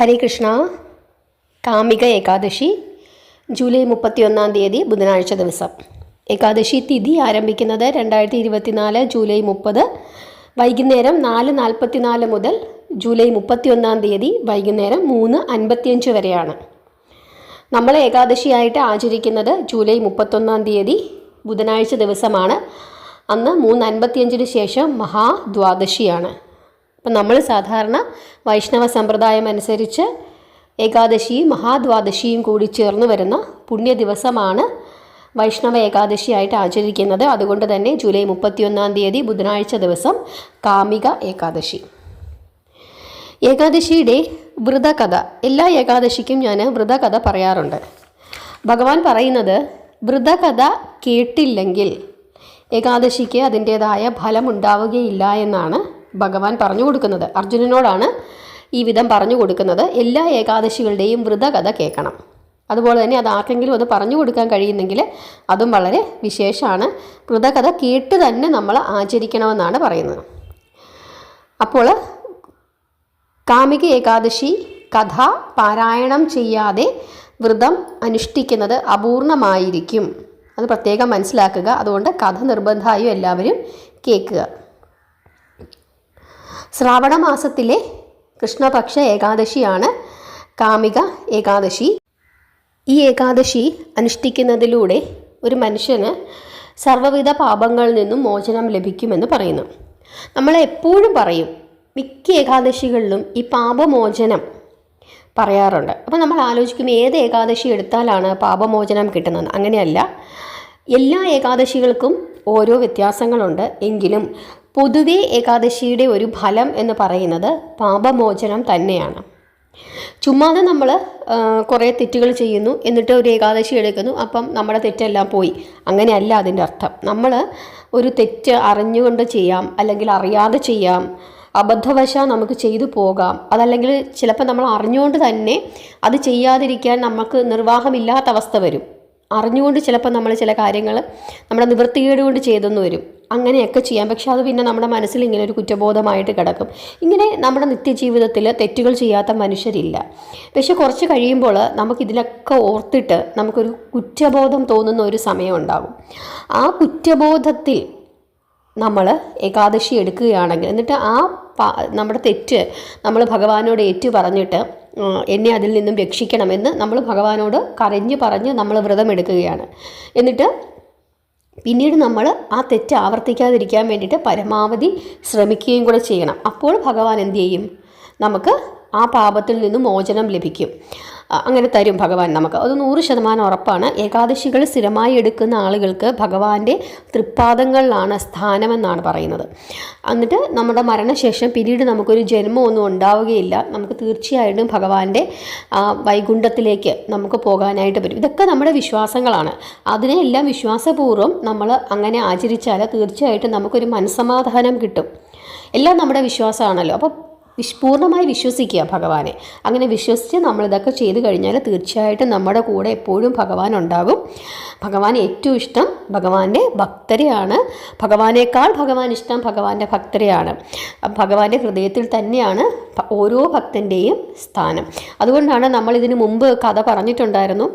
ഹരേ Krishna. Kamika Ekadashi July 31 ബുധനാഴ്ച ദിവസം. ഏകാദശി തിഥി ആരംഭിക്കുന്നത് 2024 ജൂലൈ 30 വൈകുന്നേരം 4:44 മുതൽ ജൂലൈ 31 വൈകുന്നേരം 3:55 വരെയാണ്. നമ്മൾ ഏകാദശിയായിട്ട് ആചരിക്കുന്നത് ജൂലൈ 31 ബുധനാഴ്ച ദിവസമാണ്. അന്ന് 3:55 ശേഷം മഹാദ്വാദശിയാണ്. അപ്പം നമ്മൾ സാധാരണ വൈഷ്ണവ സമ്പ്രദായം അനുസരിച്ച് ഏകാദശിയും മഹാദ്വാദശിയും കൂടി ചേർന്ന് വരുന്ന പുണ്യ ദിവസമാണ് വൈഷ്ണവ ഏകാദശിയായിട്ട് ആചരിക്കുന്നത്. അതുകൊണ്ട് തന്നെ ജൂലൈ 31 ബുധനാഴ്ച ദിവസം കാമിക ഏകാദശി. ഏകാദശിയുടെ വ്രതകഥ, എല്ലാ ഏകാദശിക്കും ഞാൻ വ്രതകഥ പറയാറുണ്ട്. ഭഗവാൻ പറയുന്നത് വ്രതകഥ കേട്ടില്ലെങ്കിൽ ഏകാദശിക്ക് അതിൻ്റേതായ ഫലമുണ്ടാവുകയില്ല എന്നാണ് ഭഗവാൻ പറഞ്ഞു കൊടുക്കുന്നത്. അർജുനനോടാണ് ഈ വിധം പറഞ്ഞു കൊടുക്കുന്നത്. എല്ലാ ഏകാദശികളുടെയും വ്രതകഥ കേൾക്കണം. അതുപോലെ തന്നെ അത് ആർക്കെങ്കിലും അത് പറഞ്ഞു കൊടുക്കാൻ കഴിയുന്നെങ്കിൽ അതും വളരെ വിശേഷമാണ്. വ്രതകഥ കേട്ട് തന്നെ നമ്മൾ ആചരിക്കണമെന്നാണ് പറയുന്നത്. അപ്പോൾ കാമിക ഏകാദശി കഥ പാരായണം ചെയ്യാതെ വ്രതം അനുഷ്ഠിക്കുന്നത് അപൂർണമായിരിക്കും. അത് പ്രത്യേകം മനസ്സിലാക്കുക. അതുകൊണ്ട് കഥ നിർബന്ധമായും എല്ലാവരും കേൾക്കുക. ശ്രാവണ മാസത്തിലെ കൃഷ്ണപക്ഷ ഏകാദശിയാണ് കാമിക ഏകാദശി. ഈ ഏകാദശി അനുഷ്ഠിക്കുന്നതിലൂടെ ഒരു മനുഷ്യന് സർവ്വവിധ പാപങ്ങളിൽ നിന്നും മോചനം ലഭിക്കുമെന്ന് പറയുന്നു. നമ്മൾ എപ്പോഴും പറയും, മിക്ക ഏകാദശികളിലും ഈ പാപമോചനം പറയാറുണ്ട്. അപ്പോൾ നമ്മൾ ആലോചിക്കും ഏത് ഏകാദശി എടുത്താലാണ് പാപമോചനം കിട്ടുന്നത്. അങ്ങനെയല്ല, എല്ലാ ഏകാദശികൾക്കും ഓരോ വ്യത്യാസങ്ങളുണ്ട്. എങ്കിലും പൊതുവെ ഏകാദശിയുടെ ഒരു ഫലം എന്ന് പറയുന്നത് പാപമോചനം തന്നെയാണ്. ചുമ്മാതെ നമ്മൾ കുറേ തെറ്റുകൾ ചെയ്യുന്നു, എന്നിട്ട് ഒരു ഏകാദശി എടുക്കുന്നു, അപ്പം നമ്മുടെ തെറ്റെല്ലാം പോയി. അങ്ങനെയല്ല അതിൻ്റെ അർത്ഥം. നമ്മൾ ഒരു തെറ്റ് അറിഞ്ഞുകൊണ്ട് ചെയ്യാം, അല്ലെങ്കിൽ അറിയാതെ ചെയ്യാം, അബദ്ധവശാൽ നമുക്ക് ചെയ്തു പോകാം. അതല്ലെങ്കിൽ ചിലപ്പോൾ നമ്മൾ അറിഞ്ഞുകൊണ്ട് തന്നെ അത് ചെയ്യാതിരിക്കാൻ നമുക്ക് നിർവാഹമില്ലാത്ത അവസ്ഥ വരും. അറിഞ്ഞുകൊണ്ട് ചിലപ്പോൾ നമ്മൾ ചില കാര്യങ്ങൾ നമ്മുടെ നിവൃത്തികേട് കൊണ്ട് ചെയ്തെന്ന് വരും. അങ്ങനെയൊക്കെ ചെയ്യാം. പക്ഷെ അത് പിന്നെ നമ്മുടെ മനസ്സിൽ ഇങ്ങനെ ഒരു കുറ്റബോധമായിട്ട് കിടക്കും. ഇങ്ങനെ നമ്മുടെ നിത്യജീവിതത്തിൽ തെറ്റുകൾ ചെയ്യാത്ത മനുഷ്യരില്ല. പക്ഷെ കുറച്ച് കഴിയുമ്പോൾ നമുക്കിതിലൊക്കെ ഓർത്തിട്ട് നമുക്കൊരു കുറ്റബോധം തോന്നുന്ന ഒരു സമയം ഉണ്ടാകും. ആ കുറ്റബോധത്തിൽ നമ്മൾ ഏകാദശി എടുക്കുകയാണെങ്കിൽ, എന്നിട്ട് നമ്മുടെ തെറ്റ് നമ്മൾ ഭഗവാനോട് ഏറ്റു പറഞ്ഞിട്ട് എന്നെ അതിൽ നിന്നും രക്ഷിക്കണമെന്ന് നമ്മൾ ഭഗവാനോട് കരഞ്ഞ് പറഞ്ഞ് നമ്മൾ വ്രതം എടുക്കുകയാണ്. എന്നിട്ട് പിന്നീട് നമ്മൾ ആ തെറ്റ് ആവർത്തിക്കാതിരിക്കാൻ വേണ്ടിയിട്ട് പരമാവധി ശ്രമിക്കുകയും കൂടെ ചെയ്യണം. അപ്പോൾ ഭഗവാൻ എന്ത് ചെയ്യും? നമുക്ക് ആ പാപത്തിൽ നിന്നും മോചനം ലഭിക്കും. അങ്ങനെ തരും ഭഗവാൻ നമുക്ക്. അത് 100% ഉറപ്പാണ്. ഏകാദശികൾ സ്ഥിരമായി എടുക്കുന്ന ആളുകൾക്ക് ഭഗവാന്റെ തൃപ്പാദങ്ങളിലാണ് സ്ഥാനമെന്നാണ് പറയുന്നത്. എന്നിട്ട് നമ്മുടെ മരണശേഷം പിന്നീട് നമുക്കൊരു ജന്മമൊന്നും ഉണ്ടാവുകയില്ല. നമുക്ക് തീർച്ചയായിട്ടും ഭഗവാന്റെ വൈകുണ്ഠത്തിലേക്ക് നമുക്ക് പോകാനായിട്ട് പറ്റും. ഇതൊക്കെ നമ്മുടെ വിശ്വാസങ്ങളാണ്. അതിനെല്ലാം വിശ്വാസപൂർവ്വം നമ്മൾ അങ്ങനെ ആചരിച്ചാൽ തീർച്ചയായിട്ടും നമുക്കൊരു മനസ്സമാധാനം കിട്ടും. എല്ലാം നമ്മുടെ വിശ്വാസമാണല്ലോ. അപ്പോൾ പൂർണ്ണമായി വിശ്വസിക്കുക ഭഗവാനെ. അങ്ങനെ വിശ്വസിച്ച് നമ്മളിതൊക്കെ ചെയ്തു കഴിഞ്ഞാൽ തീർച്ചയായിട്ടും നമ്മുടെ കൂടെ എപ്പോഴും ഭഗവാൻ ഉണ്ടാകും. ഭഗവാൻ ഏറ്റവും ഇഷ്ടം ഭഗവാന്റെ ഭക്തരെയാണ്. ഭഗവാനേക്കാൾ ഭഗവാൻ ഇഷ്ടം ഭഗവാന്റെ ഭക്തരെയാണ്. ഭഗവാന്റെ ഹൃദയത്തിൽ തന്നെയാണ് ഓരോ ഭക്തൻ്റെയും സ്ഥാനം. അതുകൊണ്ടാണ് നമ്മൾ ഇതിനു മുമ്പ് കഥ പറഞ്ഞിട്ടുണ്ടായിരുന്നു.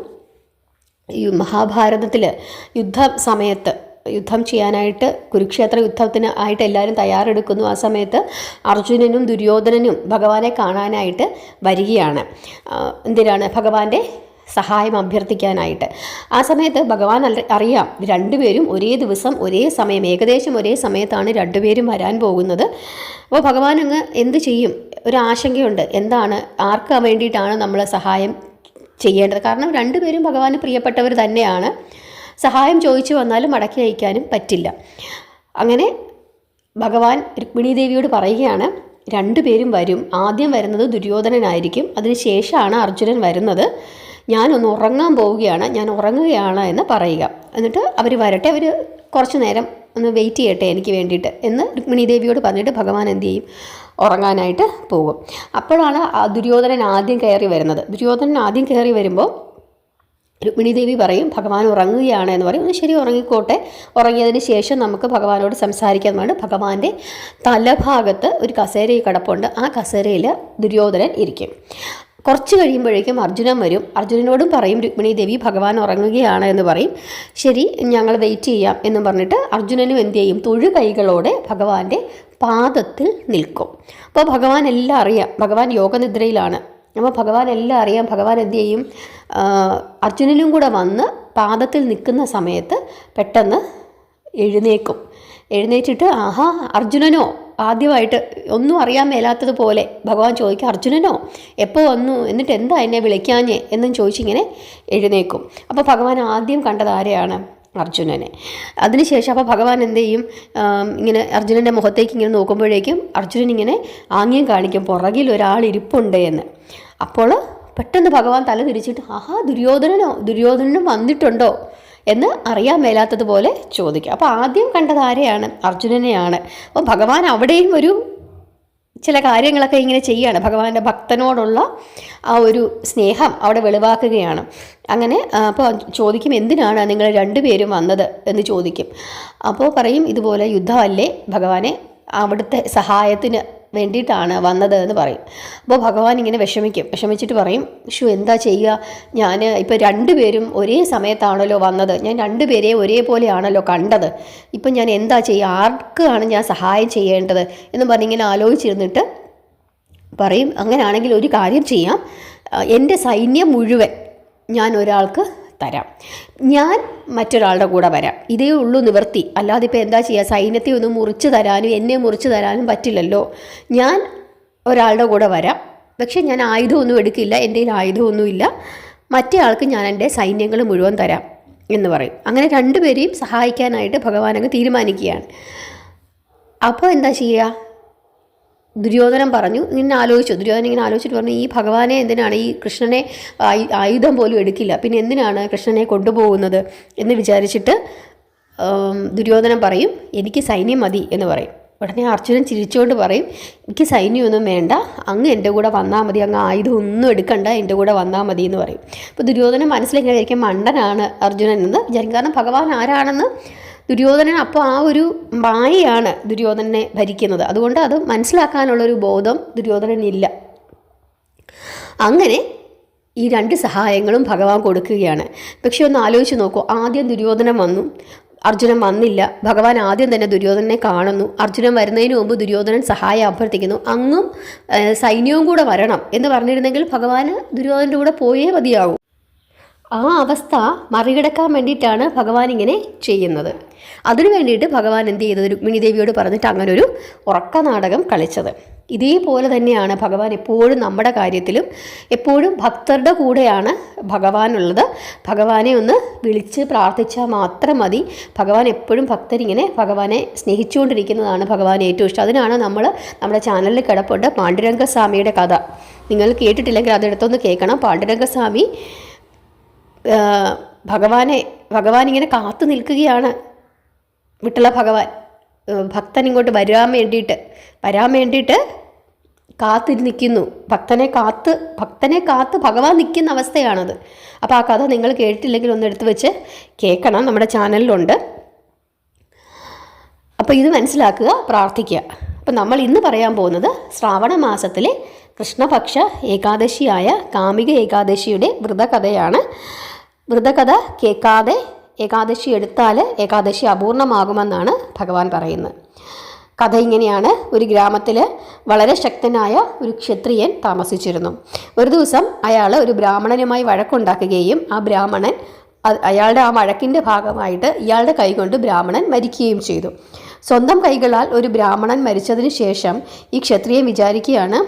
ഈ മഹാഭാരതത്തിൽ സമയത്ത് യുദ്ധം ചെയ്യാനായിട്ട്, കുരുക്ഷേത്ര യുദ്ധത്തിന് ആയിട്ട് എല്ലാവരും തയ്യാറെടുക്കുന്നു. ആ സമയത്ത് അർജുനനും ദുര്യോധനനും ഭഗവാനെ കാണാനായിട്ട് വരികയാണ്. എന്തിനാണ്? ഭഗവാന്റെ സഹായം അഭ്യർത്ഥിക്കാനായിട്ട്. ആ സമയത്ത് ഭഗവാൻ അറിയാം രണ്ടുപേരും ഒരേ ദിവസം ഒരേ സമയം ഏകദേശം ഒരേ സമയത്താണ് രണ്ടുപേരും വരാൻ പോകുന്നത്. അപ്പോൾ ഭഗവാൻ അങ്ങ് എന്ത് ചെയ്യും? ഒരു ആശങ്കയുണ്ട്. എന്താണ്, ആർക്ക് വേണ്ടിയിട്ടാണ് നമ്മൾ സഹായം ചെയ്യേണ്ടത്? കാരണം രണ്ടുപേരും ഭഗവാന് പ്രിയപ്പെട്ടവർ തന്നെയാണ്. സഹായം ചോദിച്ചു വന്നാലും മടക്കി അയക്കാനും പറ്റില്ല. അങ്ങനെ ഭഗവാൻ രുക്മിണി ദേവിയോട് പറയുകയാണ്, രണ്ടുപേരും വരും. ആദ്യം വരുന്നത് ദുര്യോധനനായിരിക്കും, അതിനുശേഷമാണ് അർജുനൻ വരുന്നത്. ഞാനൊന്ന് ഉറങ്ങാൻ പോവുകയാണ്, ഞാൻ ഉറങ്ങുകയാണ് എന്ന് പറയുക. എന്നിട്ട് അവർ വരട്ടെ, അവർ കുറച്ച് നേരം ഒന്ന് വെയിറ്റ് ചെയ്യട്ടെ എനിക്ക് വേണ്ടിയിട്ട് എന്ന് രുക്മിണി ദേവിയോട് പറഞ്ഞിട്ട് ഭഗവാൻ എന്ത് ചെയ്യും? ഉറങ്ങാനായിട്ട് പോകും. അപ്പോഴാണ് ദുര്യോധനൻ ആദ്യം കയറി വരുന്നത്. ദുര്യോധനൻ ആദ്യം കയറി വരുമ്പോൾ രുക്മിണി ദേവി പറയും ഭഗവാൻ ഉറങ്ങുകയാണ് എന്ന് പറയും. ശരി, ഉറങ്ങിക്കോട്ടെ. ഉറങ്ങിയതിന് ശേഷം നമുക്ക് ഭഗവാനോട് സംസാരിക്കാൻ വേണ്ടി ഭഗവാന്റെ തലഭാഗത്ത് ഒരു കസേര കിടപ്പുണ്ട്. ആ കസേരയിൽ ദുര്യോധനൻ ഇരിക്കും. കുറച്ച് കഴിയുമ്പോഴേക്കും അർജുനൻ വരും. അർജുനനോടും പറയും രുക്മിണി ദേവി ഭഗവാൻ ഉറങ്ങുകയാണ് എന്ന് പറയും. ശരി, ഞങ്ങൾ വെയിറ്റ് ചെയ്യാം എന്നും പറഞ്ഞിട്ട് അർജുനനും എന്ത് ചെയ്യും, തൊഴു കൈകളോടെ ഭഗവാന്റെ പാദത്തിൽ നിൽക്കും. അപ്പോൾ ഭഗവാൻ എല്ലാം അറിയാം, ഭഗവാൻ യോഗനിദ്രയിലാണ്. അപ്പോൾ ഭഗവാൻ എല്ലാം അറിയാം. ഭഗവാൻ എന്ത് ചെയ്യും, അർജുനനും കൂടെ വന്ന് പാദത്തിൽ നിൽക്കുന്ന സമയത്ത് പെട്ടെന്ന് എഴുന്നേറ്റിട്ട് ആഹാ അർജുനനോ, ആദ്യമായിട്ട് ഒന്നും അറിയാൻ മേലാത്തതുപോലെ ഭഗവാൻ ചോദിക്കുക, അർജുനനോ എപ്പോൾ വന്നു, എന്നിട്ട് എന്താ എന്നെ വിളിക്കാഞ്ഞേ എന്നും ചോദിച്ചിങ്ങനെ എഴുന്നേക്കും. അപ്പോൾ ഭഗവാൻ ആദ്യം കണ്ടത് ആരെയാണ്, അർജുനനെ. അതിനുശേഷം അപ്പോൾ ഭഗവാൻ എന്ത് ചെയ്യും, ഇങ്ങനെ അർജുനൻ്റെ മുഖത്തേക്ക് ഇങ്ങനെ നോക്കുമ്പോഴേക്കും അർജുനൻ ഇങ്ങനെ ആംഗ്യം കാണിക്കും, പുറകിൽ ഒരാൾ ഇരിപ്പുണ്ട് എന്ന്. അപ്പോൾ പെട്ടെന്ന് ഭഗവാൻ തല തിരിച്ചിട്ട് ആഹാ ദുര്യോധനനും വന്നിട്ടുണ്ടോ എന്ന് അറിയാൻ മേലാത്തതുപോലെ ചോദിക്കുക. അപ്പോൾ ആദ്യം കണ്ടത് ആരെയാണ്, അർജുനനെയാണ്. അപ്പോൾ ഭഗവാൻ അവിടെയും ചില കാര്യങ്ങളൊക്കെ ഇങ്ങനെ ചെയ്യുകയാണ്. ഭഗവാന്റെ ഭക്തനോടുള്ള ആ ഒരു സ്നേഹം അവിടെ വെളിവാക്കുകയാണ്. അങ്ങനെ അപ്പോൾ ചോദിക്കും, എന്തിനാണ് നിങ്ങൾ രണ്ടുപേരും വന്നത് എന്ന് ചോദിക്കും. അപ്പോൾ പറയും, ഇതുപോലെ യുദ്ധമല്ലേ ഭഗവാനെ, അവിടുത്തെ സഹായത്തിന് വേണ്ടിയിട്ടാണ് വന്നത് എന്ന് പറയും. അപ്പോൾ ഭഗവാൻ ഇങ്ങനെ വിഷമിച്ചിട്ട് പറയും, എന്താ ചെയ്യുക, ഞാൻ ഇപ്പോൾ രണ്ടുപേരും ഒരേ സമയത്താണല്ലോ വന്നത്, ഞാൻ രണ്ടുപേരെയും ഒരേപോലെയാണല്ലോ കണ്ടത്, ഇപ്പം ഞാൻ എന്താ ചെയ്യുക, ആർക്കാണ് ഞാൻ സഹായം ചെയ്യേണ്ടത് എന്ന് പറഞ്ഞിങ്ങനെ ആലോചിച്ചിരുന്നിട്ട് പറയും, അങ്ങനെയാണെങ്കിൽ ഒരു കാര്യം ചെയ്യാം, എൻ്റെ സൈന്യം മുഴുവൻ ഞാൻ ഒരാൾക്ക് തരാം, ഞാൻ മറ്റൊരാളുടെ കൂടെ വരാം, ഇതേ ഉള്ളൂ നിവൃത്തി. അല്ലാതെ ഇപ്പോൾ എന്താ ചെയ്യുക, സൈന്യത്തെ ഒന്ന് മുറിച്ച് തരാനും എന്നെ മുറിച്ച് തരാനും പറ്റില്ലല്ലോ. ഞാൻ ഒരാളുടെ കൂടെ വരാം, പക്ഷേ ഞാൻ ആയുധമൊന്നും എടുക്കില്ല, എൻ്റെ കയ്യിൽ ആയുധമൊന്നുമില്ല, മറ്റേ ആൾക്ക് ഞാൻ എൻ്റെ സൈന്യങ്ങൾ മുഴുവൻ തരാം എന്ന് പറയും. അങ്ങനെ രണ്ടുപേരെയും സഹായിക്കാനായിട്ട് ഭഗവാൻ അങ്ങ് തീരുമാനിക്കുകയാണ്. അപ്പോൾ എന്താ ചെയ്യുക, ദുര്യോധനൻ ഇങ്ങനെ ആലോചിച്ചിട്ട് പറഞ്ഞു, ഈ ഭഗവാനെ എന്തിനാണ്, ഈ കൃഷ്ണനെ ആയുധം പോലും എടുക്കില്ല, പിന്നെ എന്തിനാണ് കൃഷ്ണനെ കൊണ്ടുപോകുന്നത് എന്ന് വിചാരിച്ചിട്ട് ദുര്യോധനൻ പറയും, എനിക്ക് സൈന്യം മതി എന്ന് പറയും. ഉടനെ അർജുനൻ ചിരിച്ചുകൊണ്ട് പറയും, എനിക്ക് സൈന്യമൊന്നും വേണ്ട, അങ്ങ് എൻ്റെ കൂടെ വന്നാൽ മതി, അങ്ങ് ആയുധം ഒന്നും എടുക്കണ്ട, എൻ്റെ കൂടെ വന്നാൽ മതി എന്ന് പറയും. അപ്പോൾ ദുര്യോധനൻ മനസ്സിലെങ്ങനെ ആയിരിക്കും, മണ്ടനാണ് അർജുനൻ എന്ന് വിചാരിക്കും. കാരണം ഭഗവാൻ ആരാണെന്ന് ദുര്യോധനൻ അപ്പോൾ ആ ഒരു മായയാണ് ദുര്യോധനനെ ഭരിക്കുന്നത്. അതുകൊണ്ട് അത് മനസ്സിലാക്കാനുള്ളൊരു ബോധം ദുര്യോധനനില്ല. അങ്ങനെ ഈ രണ്ട് സഹായങ്ങളും ഭഗവാൻ കൊടുക്കുകയാണ്. പക്ഷെ ഒന്ന് ആലോചിച്ച് നോക്കൂ, ആദ്യം ദുര്യോധനൻ വന്നു, അർജുനൻ വന്നില്ല. ഭഗവാൻ ആദ്യം തന്നെ ദുര്യോധനനെ കാണുന്നു. അർജുനൻ വരുന്നതിന് മുമ്പ് ദുര്യോധനൻ സഹായം അഭ്യർത്ഥിക്കുന്നു. അങ്ങും സൈന്യവും കൂടെ വരണം എന്ന് പറഞ്ഞിരുന്നെങ്കിൽ ഭഗവാന് ദുര്യോധനൻ്റെ കൂടെ പോയേ മതിയാവും. ആ അവസ്ഥ മറികടക്കാൻ വേണ്ടിയിട്ടാണ് ഭഗവാൻ ഇങ്ങനെ ചെയ്യുന്നത്. അതിനു വേണ്ടിയിട്ട് ഭഗവാൻ എന്ത് ചെയ്തത്, രുക്മിണി ദേവിയോട് പറഞ്ഞിട്ട് അങ്ങനെ ഒരു ഉറക്ക നാടകം കളിച്ചത്. ഇതേപോലെ തന്നെയാണ് ഭഗവാൻ എപ്പോഴും നമ്മുടെ കാര്യത്തിലും എപ്പോഴും ഭക്തരുടെ കൂടെയാണ് ഭഗവാനുള്ളത്. ഭഗവാനെ ഒന്ന് വിളിച്ച് പ്രാർത്ഥിച്ചാൽ മാത്രം മതി. ഭഗവാൻ എപ്പോഴും ഭക്തരിങ്ങനെ ഭഗവാനെ സ്നേഹിച്ചുകൊണ്ടിരിക്കുന്നതാണ് ഭഗവാൻ ഏറ്റവും ഇഷ്ടം. അതിനാണ് നമ്മുടെ ചാനലിൽ കിടപ്പുണ്ട് പാണ്ഡുരംഗസ്വാമിയുടെ കഥ. നിങ്ങൾ കേട്ടിട്ടില്ലെങ്കിൽ അതെടുത്തൊന്ന് കേൾക്കണം. പാണ്ഡുരംഗസ്വാമി ഭഗവാൻ ഇങ്ങനെ കാത്തു നിൽക്കുകയാണ്. വിട്ടുള്ള ഭക്തൻ ഇങ്ങോട്ട് വരാൻ വേണ്ടിയിട്ട് കാത്തിരിക്കുന്നു. ഭക്തനെ കാത്ത് ഭഗവാൻ നിൽക്കുന്ന അവസ്ഥയാണത്. അപ്പോൾ ആ കഥ നിങ്ങൾ കേട്ടിട്ടില്ലെങ്കിൽ ഒന്ന് എടുത്ത് വെച്ച് കേൾക്കണം, നമ്മുടെ ചാനലിലുണ്ട്. അപ്പോൾ ഇത് മനസ്സിലാക്കുക, പ്രാർത്ഥിക്കുക. അപ്പോൾ നമ്മൾ ഇന്ന് പറയാൻ പോകുന്നത് ശ്രാവണ മാസത്തിലെ കൃഷ്ണപക്ഷ ഏകാദശിയായ കാമിക ഏകാദശിയുടെ വ്രതകഥയാണ്. വ്രതകഥ കേൾക്കാതെ ഏകാദശി എടുത്താൽ ഏകാദശി അപൂർണമാകുമെന്നാണ് ഭഗവാൻ പറയുന്നത്. കഥ ഇങ്ങനെയാണ്. ഒരു ഗ്രാമത്തിൽ വളരെ ശക്തനായ ഒരു ക്ഷത്രിയൻ താമസിച്ചിരുന്നു. ഒരു ദിവസം അയാൾ ഒരു ബ്രാഹ്മണനുമായി വഴക്കുണ്ടാക്കുകയും ആ ബ്രാഹ്മണൻ അയാളുടെ ആ വഴക്കിൻ്റെ ഭാഗമായിട്ട് ഇയാളുടെ കൈകൊണ്ട് ബ്രാഹ്മണൻ മരിക്കുകയും ചെയ്തു. സ്വന്തം കൈകളാൽ ഒരു ബ്രാഹ്മണൻ മരിച്ചതിന് ശേഷം ഈ ക്ഷത്രിയൻ വിചാരിക്കുകയാണ്,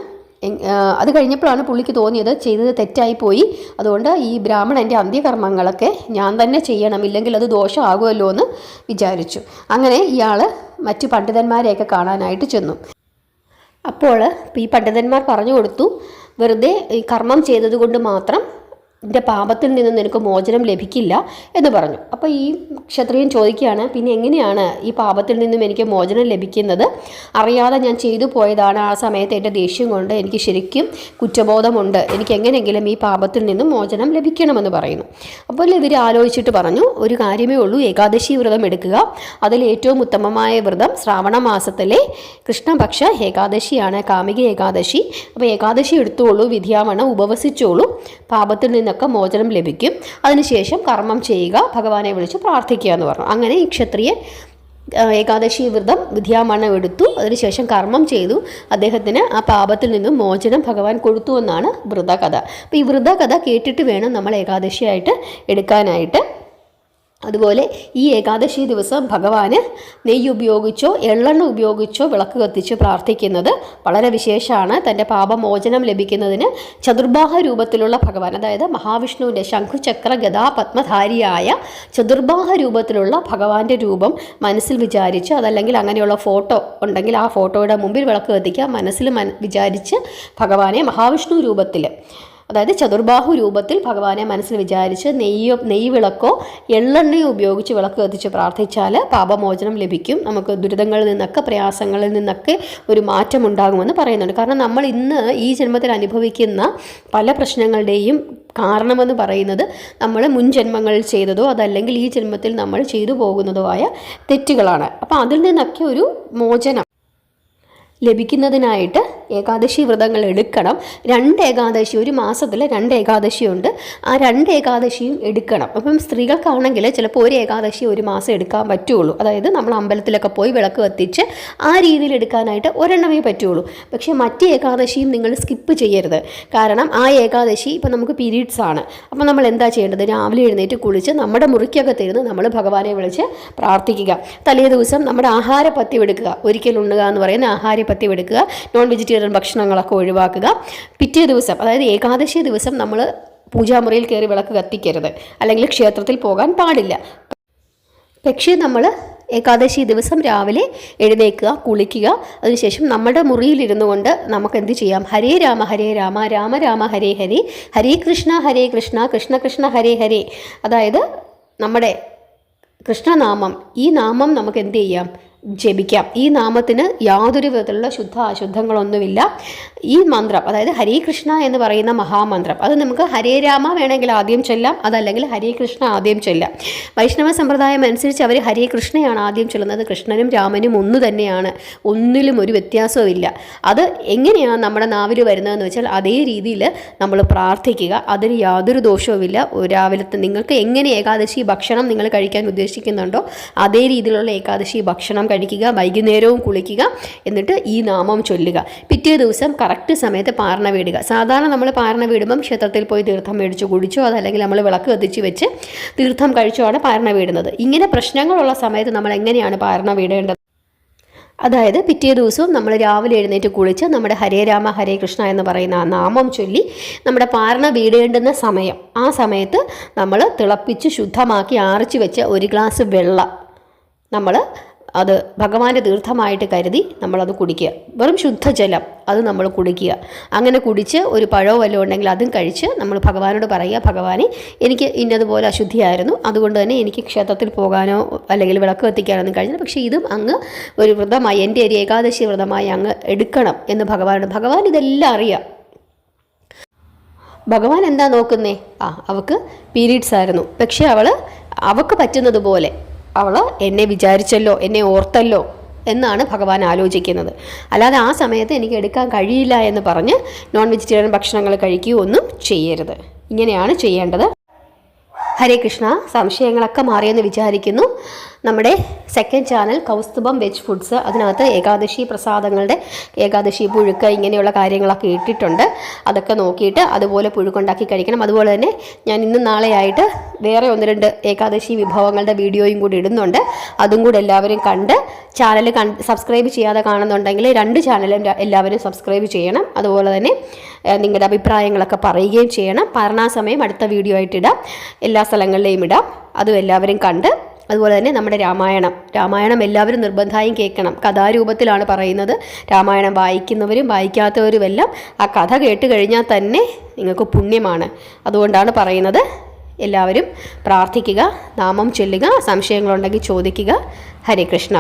അത് കഴിഞ്ഞപ്പോഴാണ് പുള്ളിക്ക് തോന്നിയത് ചെയ്തത് തെറ്റായിപ്പോയി, അതുകൊണ്ട് ഈ ബ്രാഹ്മണൻ്റെ അന്ത്യകർമ്മങ്ങളൊക്കെ ഞാൻ തന്നെ ചെയ്യണം, ഇല്ലെങ്കിൽ അത് ദോഷമാകുമല്ലോ എന്ന് വിചാരിച്ചു. അങ്ങനെ ഇയാൾ മറ്റു പണ്ഡിതന്മാരെയൊക്കെ കാണാനായിട്ട് ചെന്നു. അപ്പോൾ ഈ പണ്ഡിതന്മാർ പറഞ്ഞു കൊടുത്തു, വെറുതെ ഈ കർമ്മം ചെയ്തതുകൊണ്ട് മാത്രം നിന്റെ പാപത്തിൽ നിന്ന് നിനക്ക് മോചനം ലഭിക്കില്ല എന്ന് പറഞ്ഞു. അപ്പോൾ ഈ ക്ഷത്രിയൻ ചോദിക്കുകയാണ്, പിന്നെ എങ്ങനെയാണ് ഈ പാപത്തിൽ നിന്നും എനിക്ക് മോചനം ലഭിക്കുന്നത്? അറിയാതെ ഞാൻ ചെയ്തു പോയതാണ്. ആ സമയത്ത് എൻ്റെ ദേഷ്യം കൊണ്ട് എനിക്ക് ശരിക്കും കുറ്റബോധമുണ്ട്. എനിക്ക് എങ്ങനെയെങ്കിലും ഈ പാപത്തിൽ നിന്നും മോചനം ലഭിക്കണമെന്ന് പറയുന്നു. അപ്പോൾ ഇവർ ആലോചിച്ചിട്ട് പറഞ്ഞു, ഒരു കാര്യമേ ഉള്ളൂ, ഏകാദശി വ്രതം എടുക്കുക. അതിൽ ഏറ്റവും ഉത്തമമായ വ്രതം ശ്രാവണ മാസത്തിലെ കൃഷ്ണപക്ഷ ഏകാദശിയാണ്, കാമിക ഏകാദശി. അപ്പോൾ ഏകാദശി എടുത്തോളൂ, വിധിയാവണ്ണം ഉപവസിച്ചോളൂ, പാപത്തിൽ നിന്നൊക്കെ മോചനം ലഭിക്കും. അതിനുശേഷം കർമ്മം ചെയ്യുക, ഭഗവാനെ വിളിച്ച് പ്രാർത്ഥിക്കുക എന്ന് പറഞ്ഞു. അങ്ങനെ ഈ ക്ഷത്രിയൻ ഏകാദശി വ്രതം വിധിയാമണ്ണം എടുത്തു. അതിനുശേഷം കർമ്മം ചെയ്തു. അദ്ദേഹത്തിന് ആ പാപത്തിൽ നിന്നും മോചനം ഭഗവാൻ കൊടുത്തു എന്നാണ് വ്രതകഥ. അപ്പോൾ ഈ വ്രതകഥ കേട്ടിട്ട് വേണം നമ്മൾ ഏകാദശിയായിട്ട് എടുക്കാനായിട്ട്. അതുപോലെ ഈ ഏകാദശി ദിവസം ഭഗവാന് നെയ്യ് ഉപയോഗിച്ചോ എള്ളെണ്ണ ഉപയോഗിച്ചോ വിളക്ക് കത്തിച്ച് പ്രാർത്ഥിക്കുന്നത് വളരെ വിശേഷമാണ്. തൻ്റെ പാപമോചനം ലഭിക്കുന്നതിന് ചതുർബാഹ രൂപത്തിലുള്ള ഭഗവാൻ, അതായത് മഹാവിഷ്ണുവിൻ്റെ ശംഖുചക്ര ഗദാ പത്മധാരിയായ ചതുർബാഹ രൂപത്തിലുള്ള ഭഗവാന്റെ രൂപം മനസ്സിൽ വിചാരിച്ച്, അതല്ലെങ്കിൽ അങ്ങനെയുള്ള ഫോട്ടോ ഉണ്ടെങ്കിൽ ആ ഫോട്ടോയുടെ മുമ്പിൽ വിളക്ക് കത്തിക്കുക. മനസ്സിൽ വിചാരിച്ച് ഭഗവാനെ മഹാവിഷ്ണു രൂപത്തിൽ, അതായത് ചതുർബാഹു രൂപത്തിൽ ഭഗവാനെ മനസ്സിൽ വിചാരിച്ച് നെയ്യ് വിളക്കോ എള്ളെണ്ണയോ ഉപയോഗിച്ച് വിളക്ക് കത്തിച്ച് പ്രാർത്ഥിച്ചാൽ പാപമോചനം ലഭിക്കും. നമുക്ക് ദുരിതങ്ങളിൽ നിന്നൊക്കെ, പ്രയാസങ്ങളിൽ നിന്നൊക്കെ ഒരു മാറ്റം ഉണ്ടാകുമെന്ന് പറയുന്നുണ്ട്. കാരണം നമ്മൾ ഇന്ന് ഈ ജന്മത്തിൽ അനുഭവിക്കുന്ന പല പ്രശ്നങ്ങളുടെയും കാരണമെന്ന് പറയുന്നത് നമ്മൾ മുൻ ജന്മങ്ങളിൽ ചെയ്തതോ അതല്ലെങ്കിൽ ഈ ജന്മത്തിൽ നമ്മൾ ചെയ്തു പോകുന്നതോ ആയ തെറ്റുകളാണ്. അപ്പോൾ അതിൽ നിന്നൊക്കെ ഒരു മോചനം ലഭിക്കുന്നതിനായിട്ട് ഏകാദശി വ്രതങ്ങൾ എടുക്കണം. 2 ഏകാദശി, ഒരു മാസത്തിൽ 2 ഏകാദശിയുണ്ട്. ആ 2 ഏകാദശിയും എടുക്കണം. അപ്പം സ്ത്രീകൾക്കാണെങ്കിൽ ചിലപ്പോൾ ഒരു ഏകാദശി ഒരു മാസം എടുക്കാൻ പറ്റുള്ളൂ. അതായത് നമ്മൾ അമ്പലത്തിലൊക്കെ പോയി വിളക്ക് കത്തിച്ച് ആ രീതിയിൽ എടുക്കാനായിട്ട് ഒരെണ്ണമേ പറ്റുള്ളൂ. പക്ഷേ മറ്റ് ഏകാദശിയും നിങ്ങൾ സ്കിപ്പ് ചെയ്യരുത്. കാരണം ആ ഏകാദശി ഇപ്പം നമുക്ക് പീരീഡ്സ് ആണ്. അപ്പം നമ്മൾ എന്താ ചെയ്യേണ്ടത്? രാവിലെ എഴുന്നേറ്റ് കുളിച്ച് നമ്മുടെ മുറിക്കകത്തിരുന്ന് നമ്മൾ ഭഗവാനെ വിളിച്ച് പ്രാർത്ഥിക്കുക. തലേ ദിവസം നമ്മുടെ ആഹാരപഥ്യം എടുക്കുക. ഒരിക്കൽ ഉണ്ണുക എന്ന് പറയുന്ന ആഹാരപഥ്യം എടുക്കുക. നോൺ വെജിറ്റേറിയൻ ഭക്ഷണങ്ങളൊക്കെ ഒഴിവാക്കുക. പിറ്റേ ദിവസം, അതായത് ഏകാദശി ദിവസം നമ്മൾ പൂജാമുറിയിൽ കയറി വിളക്ക് കത്തിക്കരുത്, അല്ലെങ്കിൽ ക്ഷേത്രത്തിൽ പോകാൻ പാടില്ല. പക്ഷേ നമ്മൾ ഏകാദശി ദിവസം രാവിലെ എഴുന്നേൽക്കുക, കുളിക്കുക. അതിനുശേഷം നമ്മുടെ മുറിയിലിരുന്നു കൊണ്ട് നമുക്ക് എന്ത് ചെയ്യാം? ഹരേ രാമ രാമ രാമ ഹരേ ഹരേ, ഹരേ കൃഷ്ണ കൃഷ്ണ കൃഷ്ണ ഹരേ ഹരേ. അതായത് നമ്മുടെ കൃഷ്ണനാമം, ഈ നാമം നമുക്ക് എന്ത് ചെയ്യാം? ജപിക്കാം. ഈ നാമത്തിന് യാതൊരു വിധത്തിലുള്ള അശുദ്ധങ്ങളൊന്നുമില്ല. ഈ മന്ത്രം, അതായത് ഹരേ കൃഷ്ണ എന്ന് പറയുന്ന മഹാമന്ത്രം, അത് നമുക്ക് ഹരേ രാമ വേണമെങ്കിൽ ആദ്യം ചൊല്ലാം, അതല്ലെങ്കിൽ ഹരേ കൃഷ്ണ ആദ്യം ചൊല്ലാം. വൈഷ്ണവ സമ്പ്രദായം അനുസരിച്ച് അവർ ഹരേ കൃഷ്ണയാണ് ആദ്യം ചൊല്ലുന്നത്. കൃഷ്ണനും രാമനും ഒന്ന് തന്നെയാണ്, ഒന്നിലും ഒരു വ്യത്യാസവും ഇല്ല. അത് എങ്ങനെയാണ് നമ്മുടെ നാവിൽ വരുന്നതെന്ന് വെച്ചാൽ അതേ രീതിയിൽ നമ്മൾ പ്രാർത്ഥിക്കുക. അതിന് യാതൊരു ദോഷവുമില്ല. രാവിലത്തെ നിങ്ങൾക്ക് എങ്ങനെ ഏകാദശി ഭക്ഷണം നിങ്ങൾ കഴിക്കാൻ ഉദ്ദേശിക്കുന്നുണ്ടോ അതേ രീതിയിലുള്ള ഏകാദശി ഭക്ഷണം കഴിക്കുക. വൈകുന്നേരവും കുളിക്കുക. എന്നിട്ട് ഈ നാമം ചൊല്ലുക. പിറ്റേ ദിവസം കറക്റ്റ് സമയത്ത് പാരണ വീടുക. സാധാരണ നമ്മൾ പാരണ വീടുമ്പം ക്ഷേത്രത്തിൽ പോയി തീർത്ഥം മേടിച്ച് കുടിച്ചോ അതല്ലെങ്കിൽ നമ്മൾ വിളക്ക് കത്തിച്ച് വെച്ച് തീർത്ഥം കഴിച്ചോ ആണ് പാരണ വീടുന്നത്. ഇങ്ങനെ പ്രശ്നങ്ങളുള്ള സമയത്ത് നമ്മൾ എങ്ങനെയാണ് പാരണ വീടേണ്ടത്? അതായത് പിറ്റേ ദിവസവും നമ്മൾ രാവിലെ എഴുന്നേറ്റ് കുളിച്ച് നമ്മുടെ ഹരേ രാമ ഹരേ കൃഷ്ണ എന്ന് പറയുന്ന ആ നാമം ചൊല്ലി നമ്മുടെ പാരണ വീടേണ്ടുന്ന സമയം, ആ സമയത്ത് നമ്മൾ തിളപ്പിച്ച് ശുദ്ധമാക്കി ആറിച്ച് വെച്ച 1 ഗ്ലാസ് വെള്ളം നമ്മൾ അത് ഭഗവാന്റെ തീർത്ഥമായിട്ട് കരുതി നമ്മളത് കുടിക്കുക. വെറും ശുദ്ധജലം അത് നമ്മൾ കുടിക്കുക. അങ്ങനെ കുടിച്ച് ഒരു പഴമോ വല്ലതും ഉണ്ടെങ്കിൽ അതും കഴിച്ച് നമ്മൾ ഭഗവാനോട് പറയുക, ഭഗവാനെ എനിക്ക് ഇന്നതുപോലെ അശുദ്ധിയായിരുന്നു, അതുകൊണ്ട് തന്നെ എനിക്ക് ക്ഷേത്രത്തിൽ പോകാനോ അല്ലെങ്കിൽ വിളക്ക് കത്തിക്കാനൊന്നും കഴിഞ്ഞില്ല. പക്ഷേ ഇതും അങ്ങ് ഒരു വ്രതമായി, എൻ്റെ ഒരു ഏകാദശി വ്രതമായി അങ്ങ് എടുക്കണം എന്ന് ഭഗവാൻ ഇതെല്ലാം അറിയാം. ഭഗവാൻ എന്താ നോക്കുന്നേ? അവൾക്ക് പീരീഡ്സ് ആയിരുന്നു, പക്ഷേ അവൾക്ക് പറ്റുന്നത് പോലെ അവൾ എന്നെ വിചാരിച്ചല്ലോ, എന്നെ ഓർത്തല്ലോ എന്നാണ് ഭഗവാൻ ആലോചിക്കുന്നത്. അല്ലാതെ ആ സമയത്ത് എനിക്ക് എടുക്കാൻ കഴിയില്ല എന്ന് പറഞ്ഞ് നോൺ വെജിറ്റേറിയൻ ഭക്ഷണങ്ങൾ കഴിക്കുകയൊന്നും ചെയ്യരുത്. ഇങ്ങനെയാണ് ചെയ്യേണ്ടത്. ഹരേ കൃഷ്ണ. സംശയങ്ങളൊക്കെ മാറിയെന്ന് വിചാരിക്കുന്നു. നമ്മുടെ second channel Kaustubham veg foods, അതിനകത്ത് ഏകാദശി പ്രസാദങ്ങളുടെ ഏകാദശി പുഴുക്ക് ഇങ്ങനെയുള്ള കാര്യങ്ങളൊക്കെ ഇട്ടിട്ടുണ്ട്. അതൊക്കെ നോക്കിയിട്ട് അതുപോലെ പുഴുക്കുണ്ടാക്കി കഴിക്കണം. അതുപോലെ തന്നെ ഞാൻ ഇന്നും നാളെയായിട്ട് വേറെ 1-2 ഏകാദശി വിഭവങ്ങളുടെ വീഡിയോയും കൂടി ഇടുന്നുണ്ട്. അതും കൂടി എല്ലാവരും കണ്ട് ചാനൽ സബ്സ്ക്രൈബ് ചെയ്യാതെ കാണുന്നുണ്ടെങ്കിൽ 2 ചാനലും എല്ലാവരും സബ്സ്ക്രൈബ് ചെയ്യണം. അതുപോലെ തന്നെ നിങ്ങളുടെ അഭിപ്രായങ്ങളൊക്കെ പറയുകയും ചെയ്യണം. പാരണാസമയം അടുത്ത വീഡിയോ ആയിട്ട് ഇടാം, എല്ലാ സ്ഥലങ്ങളിലെയും ഇടാം. അതും എല്ലാവരും കണ്ട് അതുപോലെ തന്നെ നമ്മുടെ രാമായണം എല്ലാവരും നിർബന്ധമായും കേൾക്കണം. കഥാരൂപത്തിലാണ് പറയുന്നത്. രാമായണം വായിക്കുന്നവരും വായിക്കാത്തവരുമെല്ലാം ആ കഥ കേട്ട് കഴിഞ്ഞാൽ തന്നെ നിങ്ങൾക്ക് പുണ്യമാണ്. അതുകൊണ്ടാണ് പറയുന്നത്. എല്ലാവരും പ്രാർത്ഥിക്കുക, നാമം ചൊല്ലുക, സംശയങ്ങളുണ്ടെങ്കിൽ ചോദിക്കുക. ഹരേ കൃഷ്ണ.